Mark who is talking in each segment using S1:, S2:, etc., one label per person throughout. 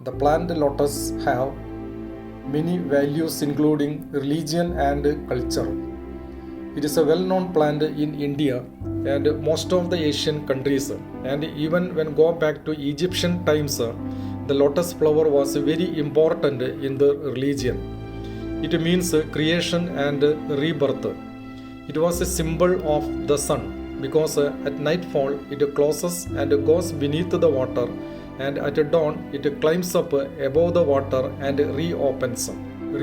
S1: The plant lotus have many values including religion and culture. It is a well-known plant in India and most of the Asian countries, and even when go back to Egyptian times, the lotus flower was very important in the religion. It means creation and rebirth. It was a symbol of the sun because at nightfall it closes and goes beneath the water, and at dawn it climbs up above the water and reopens.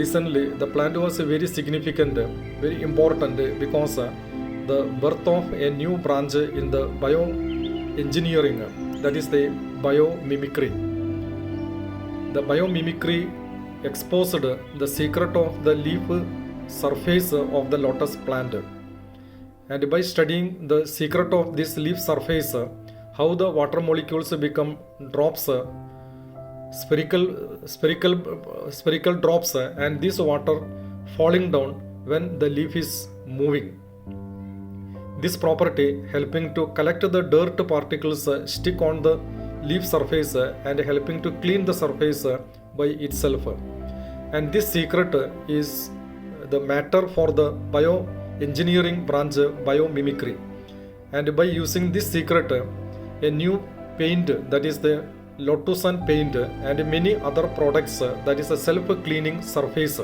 S1: Recently, the plant was very significant, very important because the birth of a new branch in the bioengineering, that is the biomimicry. The biomimicry exposed the secret of the leaf surface of the lotus plant. And by studying the secret of this leaf surface, how the water molecules become drops, spherical drops, and this water falling down when the leaf is moving. This property helping to collect the dirt particles stick on the leaf surface and helping to clean the surface by itself. And this secret is the matter for the bioengineering branch biomimicry. And by using this secret, a new paint, that is the Lotus paint, and many other products, that is a self-cleaning surface,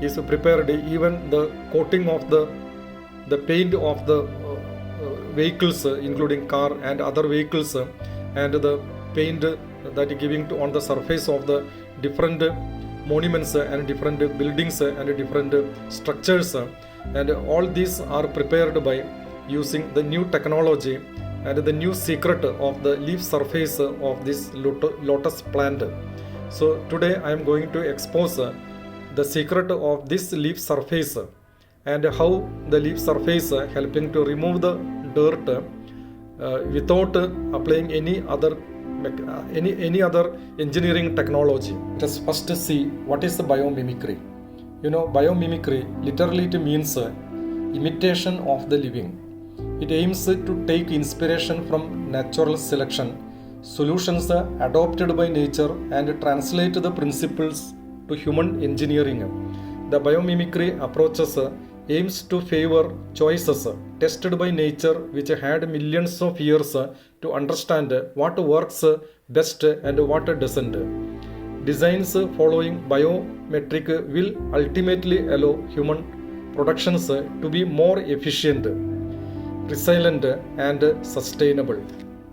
S1: is prepared. Even the coating of the paint of the vehicles, including car and other vehicles, and the paint that giving to on the surface of the different monuments and different buildings and different structures, and all these are prepared by using the new technology and the new secret of the leaf surface of this lotus plant. So today I am going to expose the secret of this leaf surface and how the leaf surface helping to remove the dirt without applying any other engineering technology. Let us first see what is the biomimicry. Biomimicry literally it means imitation of the living. It aims to take inspiration from natural selection, solutions adopted by nature, and translate the principles to human engineering. The biomimicry approaches aims to favor choices tested by nature, which had millions of years to understand what works best and what doesn't. Designs following biometric will ultimately allow human productions to be more efficient, resilient, and sustainable.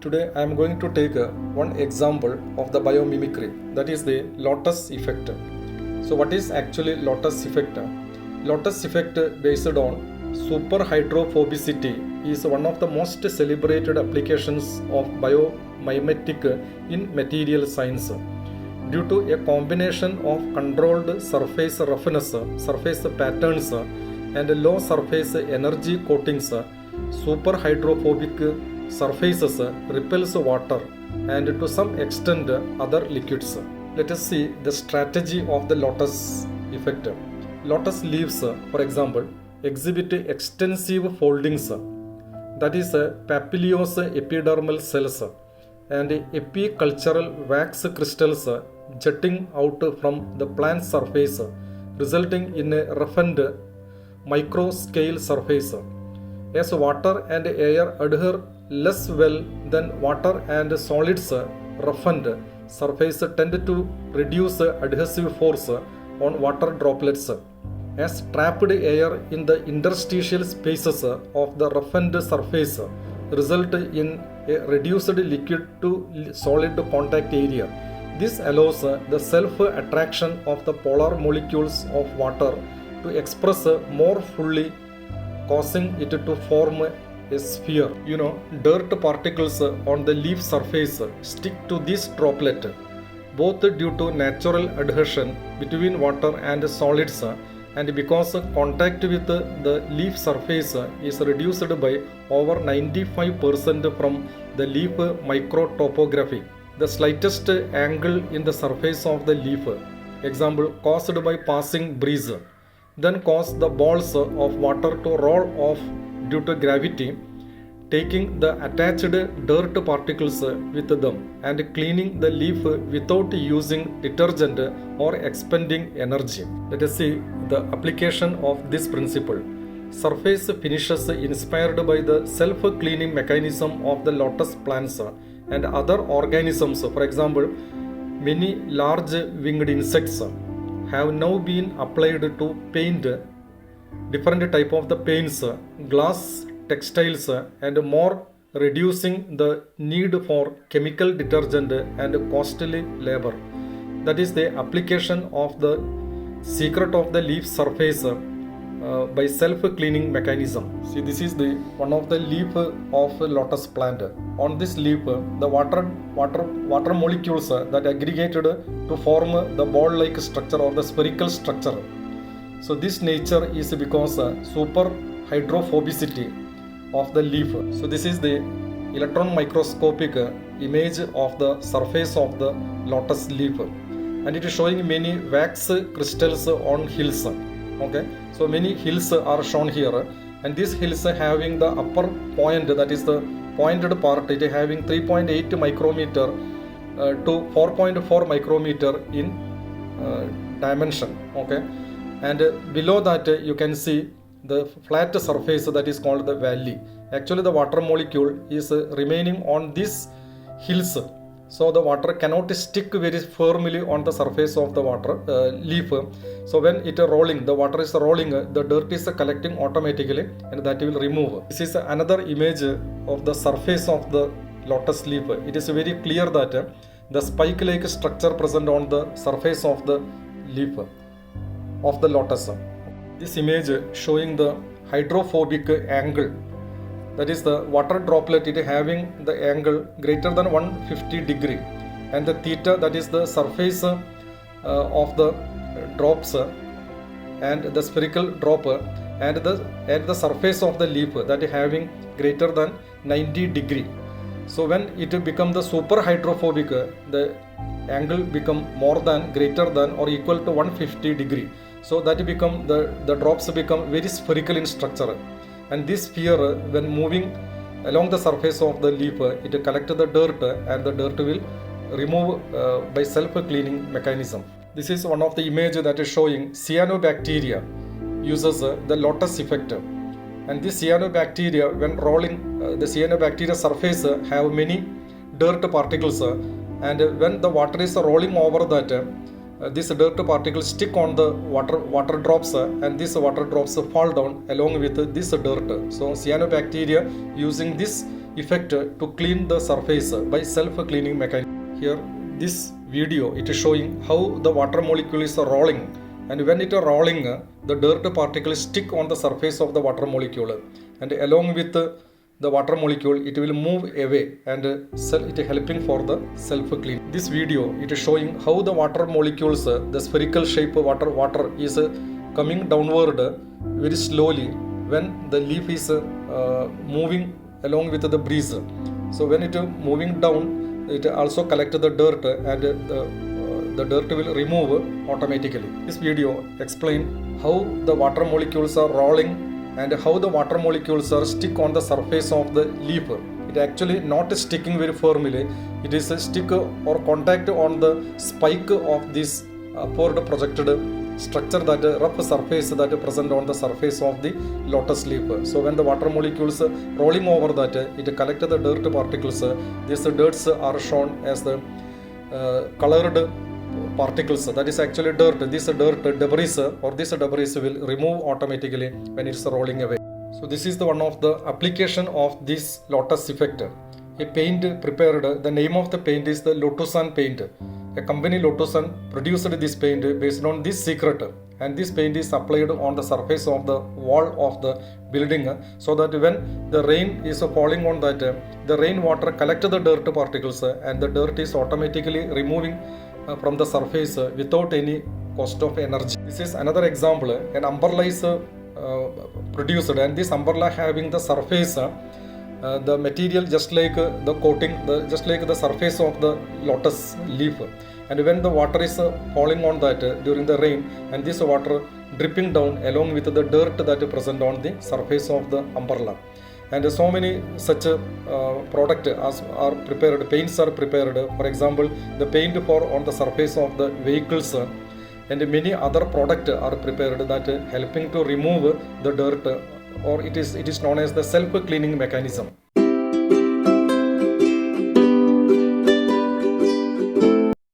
S1: Today I am going to take one example of the biomimicry, that is the Lotus effect. So what is actually Lotus effect? Lotus effect based on superhydrophobicity is one of the most celebrated applications of biomimetic in material science. Due to a combination of controlled surface roughness, surface patterns, and low surface energy coatings, superhydrophobic surfaces repels water and to some extent other liquids. Let us see the strategy of the Lotus effect. Lotus leaves, for example, exhibit extensive foldings, that is papillose epidermal cells, and epicultural wax crystals jutting out from the plant surface, resulting in a roughened micro-scale surface. As water and air adhere less well than water and solids, roughened surface tend to reduce adhesive force on water droplets, as trapped air in the interstitial spaces of the roughened surface result in a reduced liquid to solid contact area. This allows the self-attraction of the polar molecules of water to express more fully, causing it to form a sphere. Dirt particles on the leaf surface stick to this droplet, both due to natural adhesion between water and solids and because contact with the leaf surface is reduced by over 95% from the leaf microtopography. The slightest angle in the surface of the leaf, example caused by passing breeze, then cause the balls of water to roll off due to gravity, taking the attached dirt particles with them and cleaning the leaf without using detergent or expending energy. Let us see the application of this principle. Surface finishes inspired by the self-cleaning mechanism of the lotus plants and other organisms. For example, many large winged insects have now been applied to paint different type of the paints, glass, textiles, and more, reducing the need for chemical detergent and costly labor. That is the application of the secret of the leaf surface by self-cleaning mechanism. See, this is the one of the leaf of lotus plant. On this leaf, the water molecules that aggregated to form the ball-like structure or the spherical structure. So this nature is because superhydrophobicity of the leaf. So this is the electron microscopic image of the surface of the lotus leaf, and it is showing many wax crystals on hills. Okay, so many hills are shown here, and these hills having the upper point, that is the pointed part, it is having 3.8 micrometer to 4.4 micrometer in dimension. Okay, and below that you can see the flat surface that is called the valley. Actually the water molecule is remaining on these hills, so the water cannot stick very firmly on the surface of the water leaf. So when it is rolling, the water is rolling, the dirt is collecting automatically and that will remove. This is another image of the surface of the lotus leaf. It is very clear that the spike-like structure present on the surface of the leaf of the lotus. This image showing the hydrophobic angle, that is the water droplet, it is having the angle greater than 150 degree, and the theta, that is the surface of the drops and the spherical drop, and the surface of the leaf, that is having greater than 90 degree. So when it become the superhydrophobic, the angle become more than, greater than or equal to 150 degree. So that become the drops become very spherical in structure, and this sphere when moving along the surface of the leaf, it collect the dirt and the dirt will remove by self-cleaning mechanism. This is one of the image that is showing cyanobacteria uses the lotus effect, and this cyanobacteria when rolling, the cyanobacteria surface have many dirt particles, and when the water is rolling over that, these dirt particles stick on the water drops, and these water drops fall down along with this dirt. So cyanobacteria using this effect to clean the surface by self-cleaning mechanism. Here this video it is showing how the water molecule is rolling, and when it is rolling, the dirt particles stick on the surface of the water molecule, and along with the water molecule it will move away, and it is helping for the self-clean. This video it is showing how the water molecules, the spherical shape water is coming downward very slowly when the leaf is moving along with the breeze. So when it is moving down, it also collect the dirt, and the dirt will remove automatically. This video explain how the water molecules are rolling and how the water molecules are stick on the surface of the leaf. It actually not sticking very firmly, it is a stick or contact on the spike of this upward projected structure, that rough surface that is present on the surface of the lotus leaf. So when the water molecules rolling over that, it collect the dirt particles. These dirts are shown as the colored particles, that is actually dirt. This dirt debris or this debris will remove automatically when it's rolling away. So this is the one of the application of this lotus effect. A paint prepared, the name of the paint is the Lotusan paint. A company Lotusan produced this paint based on this secret, and this paint is applied on the surface of the wall of the building, so that when the rain is falling on that, the rainwater collect the dirt particles, and the dirt is automatically removing from the surface without any cost of energy. This is another example. An umbrella is produced, and this umbrella having the surface, the material just like the coating, just like the surface of the lotus leaf. And when the water is falling on that during the rain, and this water dripping down along with the dirt that is present on the surface of the umbrella, And so many such product are prepared, paints are prepared. For example, the paint for on the surface of the vehicles and many other products are prepared that helping to remove the dirt, or it is known as the self-cleaning mechanism.